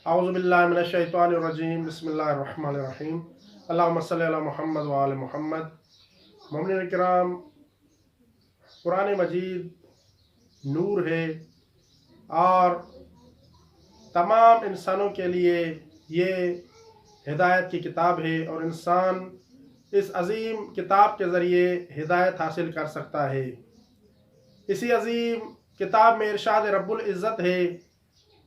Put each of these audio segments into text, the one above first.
اعوذ باللہ من الشیطان الرجیم، بسم اللہ الرحمن الرحیم، اللہم صلی علی محمد وآل محمد۔ مومنین کرام، قرآن مجید نور ہے اور تمام انسانوں کے لیے یہ ہدایت کی کتاب ہے، اور انسان اس عظیم کتاب کے ذریعے ہدایت حاصل کر سکتا ہے۔ اسی عظیم کتاب میں ارشاد رب العزت ہے،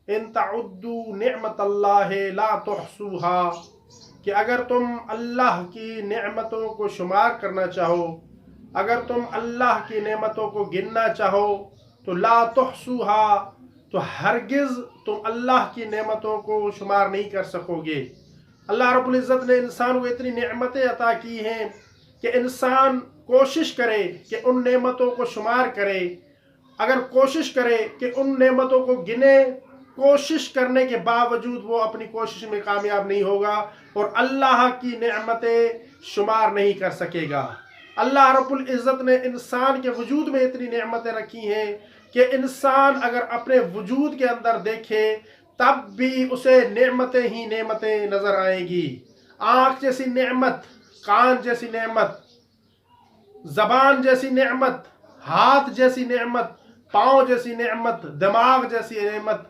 ان تعدوا نعمت اللہ لا تحصوها، کہ اگر تم اللہ کی نعمتوں کو شمار کرنا چاہو، اگر تم اللہ کی نعمتوں کو گننا چاہو تو لا تحصوها، تو ہرگز تم اللہ کی نعمتوں کو شمار نہیں کر سکو گے۔ اللہ رب العزت نے انسان کو اتنی نعمتیں عطا کی ہیں کہ انسان کوشش کرے کہ ان نعمتوں کو شمار کرے، اگر کوشش کرے کہ ان نعمتوں کو گنے، کوشش کرنے کے باوجود وہ اپنی کوشش میں کامیاب نہیں ہوگا اور اللہ کی نعمتیں شمار نہیں کر سکے گا۔ اللہ رب العزت نے انسان کے وجود میں اتنی نعمتیں رکھی ہیں کہ انسان اگر اپنے وجود کے اندر دیکھے تب بھی اسے نعمتیں ہی نعمتیں نظر آئیں گی۔ آنکھ جیسی نعمت، کان جیسی نعمت، زبان جیسی نعمت، ہاتھ جیسی نعمت، پاؤں جیسی نعمت، دماغ جیسی نعمت،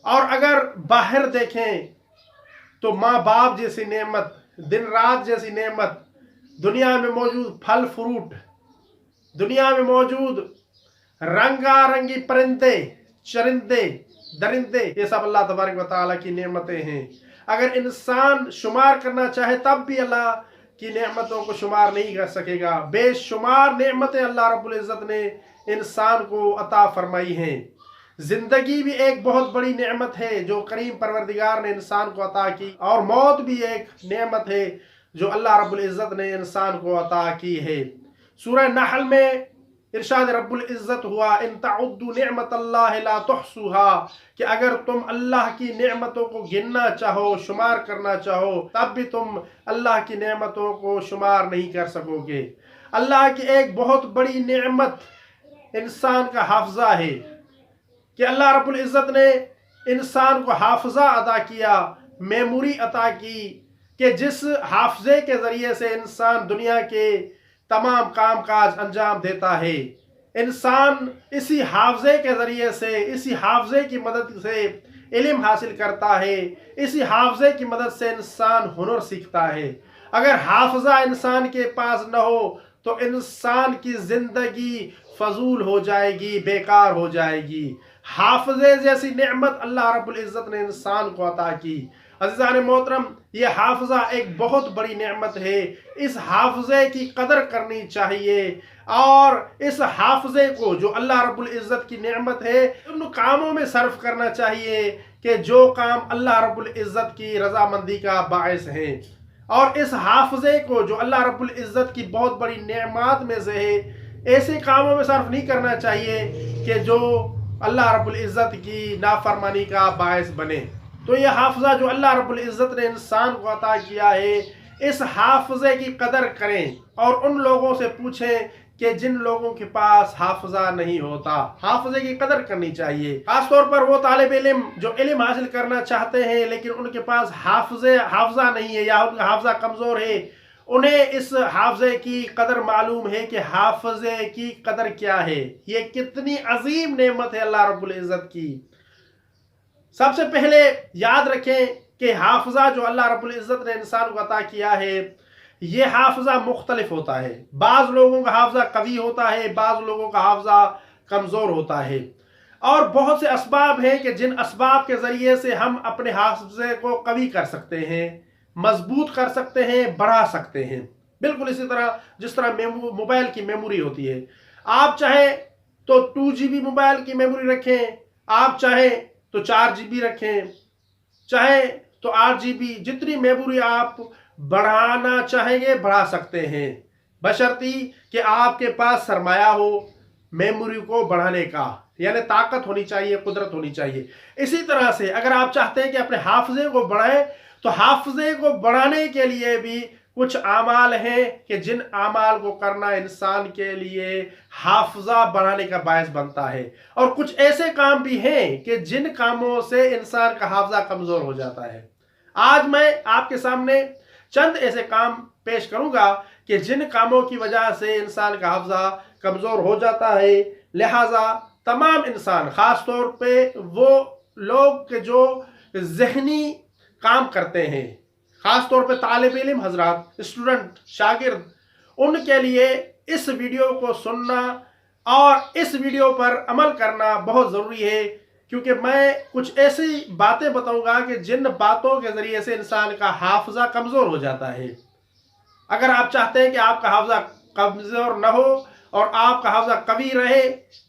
اور اگر باہر دیکھیں تو ماں باپ جیسی نعمت، دن رات جیسی نعمت، دنیا میں موجود پھل فروٹ، دنیا میں موجود رنگا رنگی پرندے، چرندے، درندے، یہ سب اللہ تبارک و تعالیٰ کی نعمتیں ہیں۔ اگر انسان شمار کرنا چاہے تب بھی اللہ کی نعمتوں کو شمار نہیں کر سکے گا۔ بے شمار نعمتیں اللہ رب العزت نے انسان کو عطا فرمائی ہیں۔ زندگی بھی ایک بہت بڑی نعمت ہے جو کریم پروردگار نے انسان کو عطا کی، اور موت بھی ایک نعمت ہے جو اللہ رب العزت نے انسان کو عطا کی ہے۔ سورہ نحل میں ارشاد رب العزت ہوا، ان تعدوا نعمت اللہ لا تحصوها، کہ اگر تم اللہ کی نعمتوں کو گننا چاہو، شمار کرنا چاہو، تب بھی تم اللہ کی نعمتوں کو شمار نہیں کر سکو گے۔ اللہ کی ایک بہت بڑی نعمت انسان کا حافظہ ہے کہ اللہ رب العزت نے انسان کو حافظہ عطا کیا، میموری عطا کی، کہ جس حافظے کے ذریعے سے انسان دنیا کے تمام کام کاج انجام دیتا ہے۔ انسان اسی حافظے کے ذریعے سے، اسی حافظے کی مدد سے علم حاصل کرتا ہے، اسی حافظے کی مدد سے انسان ہنر سیکھتا ہے۔ اگر حافظہ انسان کے پاس نہ ہو تو انسان کی زندگی فضول ہو جائے گی، بیکار ہو جائے گی۔ حافظے جیسی نعمت اللہ رب العزت نے انسان کو عطا کی۔ عزیزان محترم، یہ حافظہ ایک بہت بڑی نعمت ہے، اس حافظے کی قدر کرنی چاہیے، اور اس حافظے کو جو اللہ رب العزت کی نعمت ہے ان کاموں میں صرف کرنا چاہیے کہ جو کام اللہ رب العزت کی رضامندی کا باعث ہیں، اور اس حافظے کو جو اللہ رب العزت کی بہت بڑی نعمات میں سے ہے ایسے کاموں میں صرف نہیں کرنا چاہیے کہ جو اللہ رب العزت کی نافرمانی کا باعث بنے۔ تو یہ حافظہ جو اللہ رب العزت نے انسان کو عطا کیا ہے، اس حافظے کی قدر کریں اور ان لوگوں سے پوچھیں کہ جن لوگوں کے پاس حافظہ نہیں ہوتا۔ حافظے کی قدر کرنی چاہیے، خاص طور پر وہ طالب علم جو علم حاصل کرنا چاہتے ہیں لیکن ان کے پاس حافظہ نہیں ہے یا ان کا حافظہ کمزور ہے۔ انہیں اس حافظے کی قدر معلوم ہے کہ حافظے کی قدر کیا ہے، یہ کتنی عظیم نعمت ہے اللہ رب العزت کی۔ سب سے پہلے یاد رکھیں کہ حافظہ جو اللہ رب العزت نے انسان کو عطا کیا ہے، یہ حافظہ مختلف ہوتا ہے۔ بعض لوگوں کا حافظہ قوی ہوتا ہے، بعض لوگوں کا حافظہ کمزور ہوتا ہے، اور بہت سے اسباب ہیں کہ جن اسباب کے ذریعے سے ہم اپنے حافظے کو قوی کر سکتے ہیں، مضبوط کر سکتے ہیں، بڑھا سکتے ہیں۔ بالکل اسی طرح جس طرح موبائل کی میموری ہوتی ہے، آپ چاہیں تو 2 GB موبائل کی میموری رکھیں، آپ چاہیں تو 4 GB رکھیں، چاہیں تو 8 GB، جتنی میموری آپ بڑھانا چاہیں گے بڑھا سکتے ہیں، بشرطی کہ آپ کے پاس سرمایہ ہو میموری کو بڑھانے کا، یعنی طاقت ہونی چاہیے، قدرت ہونی چاہیے۔ اسی طرح سے اگر آپ چاہتے ہیں کہ اپنے حافظے کو بڑھائیں تو حافظے کو بڑھانے کے لیے بھی کچھ اعمال ہیں کہ جن اعمال کو کرنا انسان کے لیے حافظہ بنانے کا باعث بنتا ہے، اور کچھ ایسے کام بھی ہیں کہ جن کاموں سے انسان کا حافظہ کمزور ہو جاتا ہے۔ آج میں آپ کے سامنے چند ایسے کام پیش کروں گا کہ جن کاموں کی وجہ سے انسان کا حافظہ کمزور ہو جاتا ہے، لہٰذا تمام انسان، خاص طور پہ وہ لوگ جو ذہنی کام کرتے ہیں، خاص طور پہ طالب علم حضرات، اسٹوڈنٹ، شاگرد، ان کے لیے اس ویڈیو کو سننا اور اس ویڈیو پر عمل کرنا بہت ضروری ہے، کیونکہ میں کچھ ایسی باتیں بتاؤں گا کہ جن باتوں کے ذریعے سے انسان کا حافظہ کمزور ہو جاتا ہے۔ اگر آپ چاہتے ہیں کہ آپ کا حافظہ کمزور نہ ہو اور آپ کا حافظہ قوی رہے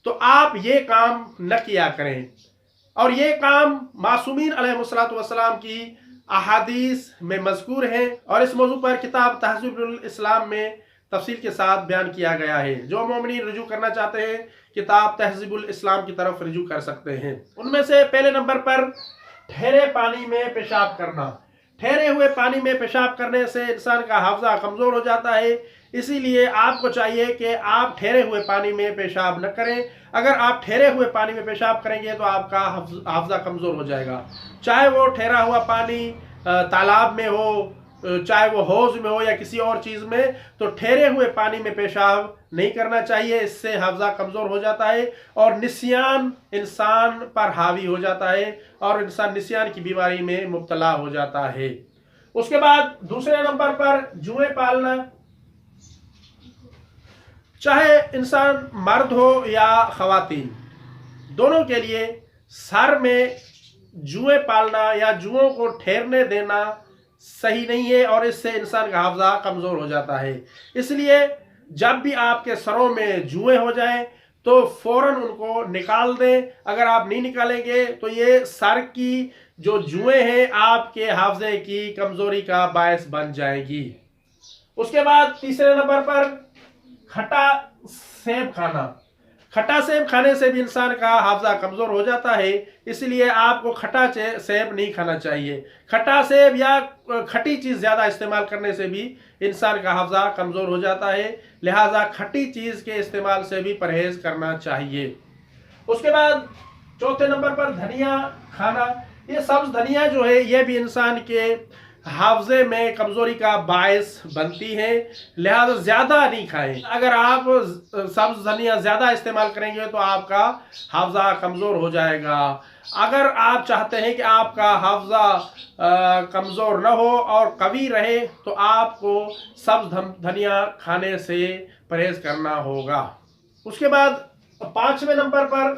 تو آپ یہ کام نہ کیا کریں، اور یہ کام معصومین علیہ السلام کی احادیث میں مذکور ہیں، اور اس موضوع پر کتاب تہذیب الاسلام میں تفصیل کے ساتھ بیان کیا گیا ہے۔ جو مومنین رجوع کرنا چاہتے ہیں کتاب تہذیب الاسلام کی طرف رجوع کر سکتے ہیں۔ ان میں سے پہلے نمبر پر ٹھہرے پانی میں پیشاب کرنا۔ ٹھہرے ہوئے پانی میں پیشاب کرنے سے انسان کا حافظہ کمزور ہو جاتا ہے، اسی لیے آپ کو چاہیے کہ آپ ٹھہرے ہوئے پانی میں پیشاب نہ کریں۔ اگر آپ ٹھہرے ہوئے پانی میں پیشاب کریں گے تو آپ کا حافظہ کمزور ہو جائے گا، چاہے وہ ٹھہرا ہوا پانی تالاب میں ہو، چاہے وہ حوض میں ہو یا کسی اور چیز میں، تو ٹھہرے ہوئے پانی میں پیشاب نہیں کرنا چاہیے، اس سے حافظہ کمزور ہو جاتا ہے اور نسیان انسان پر حاوی ہو جاتا ہے اور انسان نسیان کی بیماری میں مبتلا ہو جاتا ہے۔ اس کے بعد دوسرے نمبر پر جوئیں پالنا۔ چاہے انسان مرد ہو یا خواتین، دونوں کے لیے سر میں جوئیں پالنا یا جوؤں کو ٹھہرنے دینا صحیح نہیں ہے، اور اس سے انسان کا حافظہ کمزور ہو جاتا ہے۔ اس لیے جب بھی آپ کے سروں میں جوئیں ہو جائیں تو فوراً ان کو نکال دیں۔ اگر آپ نہیں نکالیں گے تو یہ سر کی جو جوئیں ہیں آپ کے حافظے کی کمزوری کا باعث بن جائیں گی۔ اس کے بعد تیسرے نمبر پر کھٹا سیب کھانا۔ کھٹا سیب کھانے سے بھی انسان کا حافظہ کمزور ہو جاتا ہے، اس لیے آپ کو کھٹا سیب نہیں کھانا چاہیے۔ کھٹا سیب یا کھٹی چیز زیادہ استعمال کرنے سے بھی انسان کا حافظہ کمزور ہو جاتا ہے، لہٰذا کھٹی چیز کے استعمال سے بھی پرہیز کرنا چاہیے۔ اس کے بعد چوتھے نمبر پر دھنیا کھانا۔ یہ سبز دھنیا جو ہے یہ بھی انسان کے حافظے میں کمزوری کا باعث بنتی ہے، لہذا زیادہ نہیں کھائیں۔ اگر آپ سبز دھنیا زیادہ استعمال کریں گے تو آپ کا حافظہ کمزور ہو جائے گا۔ اگر آپ چاہتے ہیں کہ آپ کا حافظہ کمزور نہ ہو اور قوی رہے تو آپ کو سبز دھنیا کھانے سے پرہیز کرنا ہوگا۔ اس کے بعد پانچویں نمبر پر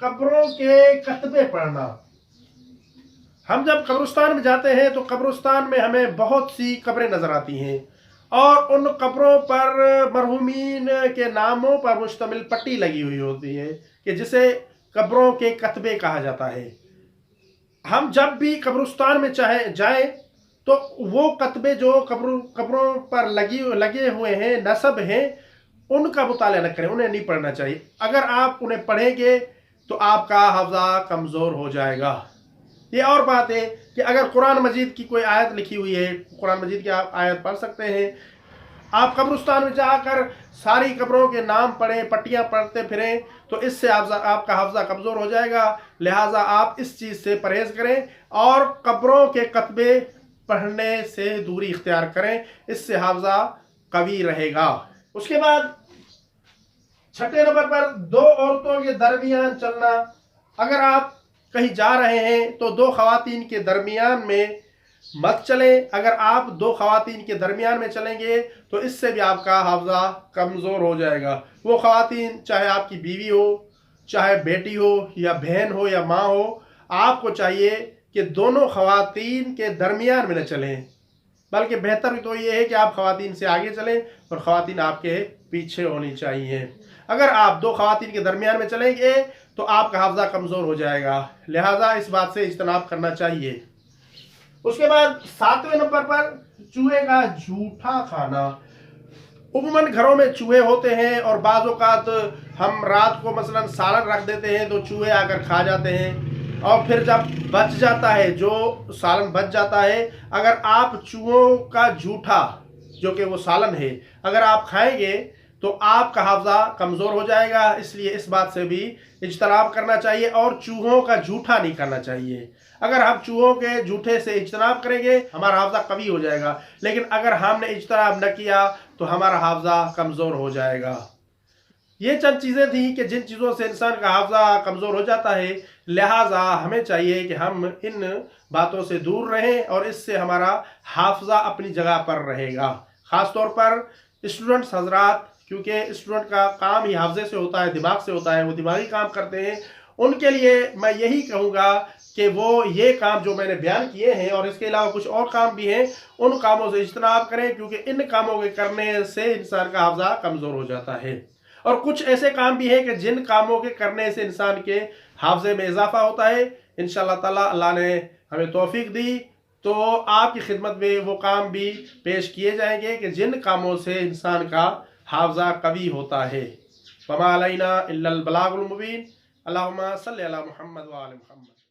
قبروں کے کتبے پڑھنا۔ ہم جب قبرستان میں جاتے ہیں تو قبرستان میں ہمیں بہت سی قبریں نظر آتی ہیں، اور ان قبروں پر مرحومین کے ناموں پر مشتمل پٹی لگی ہوئی ہوتی ہے کہ جسے قبروں کے کتبے کہا جاتا ہے۔ ہم جب بھی قبرستان میں جائیں تو وہ کتبے جو قبروں پر لگے ہوئے ہیں، نصب ہیں، ان کا مطالعہ نہ کریں، انہیں نہیں پڑھنا چاہیے۔ اگر آپ انہیں پڑھیں گے تو آپ کا حافظہ کمزور ہو جائے گا۔ یہ اور بات ہے کہ اگر قرآن مجید کی کوئی آیت لکھی ہوئی ہے، قرآن مجید کی آپ آیت پڑھ سکتے ہیں۔ آپ قبرستان میں جا کر ساری قبروں کے نام پڑھیں، پٹیاں پڑھتے پھریں تو اس سے آپ کا حافظہ کمزور ہو جائے گا، لہٰذا آپ اس چیز سے پرہیز کریں اور قبروں کے کتبے پڑھنے سے دوری اختیار کریں، اس سے حافظہ قوی رہے گا۔ اس کے بعد چھٹے نمبر پر دو عورتوں کے درمیان چلنا۔ اگر آپ کہیں جا رہے ہیں تو دو خواتین کے درمیان میں مت چلیں۔ اگر آپ دو خواتین کے درمیان میں چلیں گے تو اس سے بھی آپ کا حافظہ کمزور ہو جائے گا۔ وہ خواتین چاہے آپ کی بیوی ہو، چاہے بیٹی ہو یا بہن ہو یا ماں ہو، آپ کو چاہیے کہ دونوں خواتین کے درمیان میں نہ چلیں، بلکہ بہتر تو یہ ہے کہ آپ خواتین سے آگے چلیں اور خواتین آپ کے پیچھے ہونی چاہیے۔ اگر آپ دو خواتین کے درمیان میں چلیں گے تو آپ کا حافظہ کمزور ہو جائے گا، لہٰذا اس بات سے اجتناب کرنا چاہیے۔ اس کے بعد ساتویں نمبر پر چوہے کا جھوٹا کھانا۔ عموماً گھروں میں چوہے ہوتے ہیں اور بعض اوقات ہم رات کو مثلاً سالن رکھ دیتے ہیں تو چوہے آ کر کھا جاتے ہیں، اور پھر جب بچ جاتا ہے، جو سالن بچ جاتا ہے، اگر آپ چوہوں کا جھوٹا جو کہ وہ سالن ہے، اگر آپ کھائیں گے تو آپ کا حافظہ کمزور ہو جائے گا، اس لیے اس بات سے بھی اجتناب کرنا چاہیے، اور چوہوں کا جھوٹا نہیں کرنا چاہیے۔ اگر ہم چوہوں کے جھوٹے سے اجتناب کریں گے ہمارا حافظہ قوی ہو جائے گا، لیکن اگر ہم نے اجتناب نہ کیا تو ہمارا حافظہ کمزور ہو جائے گا۔ یہ چند چیزیں تھیں کہ جن چیزوں سے انسان کا حافظہ کمزور ہو جاتا ہے، لہٰذا ہمیں چاہیے کہ ہم ان باتوں سے دور رہیں اور اس سے ہمارا حافظہ اپنی جگہ پر رہے گا۔ خاص طور پر اسٹوڈنٹس حضرات، کیونکہ اسٹوڈنٹ کا کام ہی حافظے سے ہوتا ہے، دماغ سے ہوتا ہے، وہ دماغی کام کرتے ہیں، ان کے لیے میں یہی کہوں گا کہ وہ یہ کام جو میں نے بیان کیے ہیں اور اس کے علاوہ کچھ اور کام بھی ہیں، ان کاموں سے اجتناب کریں، کیونکہ ان کاموں کے کرنے سے انسان کا حافظہ کمزور ہو جاتا ہے۔ اور کچھ ایسے کام بھی ہیں کہ جن کاموں کے کرنے سے انسان کے حافظے میں اضافہ ہوتا ہے۔ انشاءاللہ تعالی اللہ نے ہمیں توفیق دی تو آپ کی خدمت میں وہ کام بھی پیش کیے جائیں گے کہ جن کاموں سے انسان کا حافظہ قوی ہوتا ہے۔ وما علینا الا البلاغ المبین۔ اللہم صلی علی محمد وآل محمد۔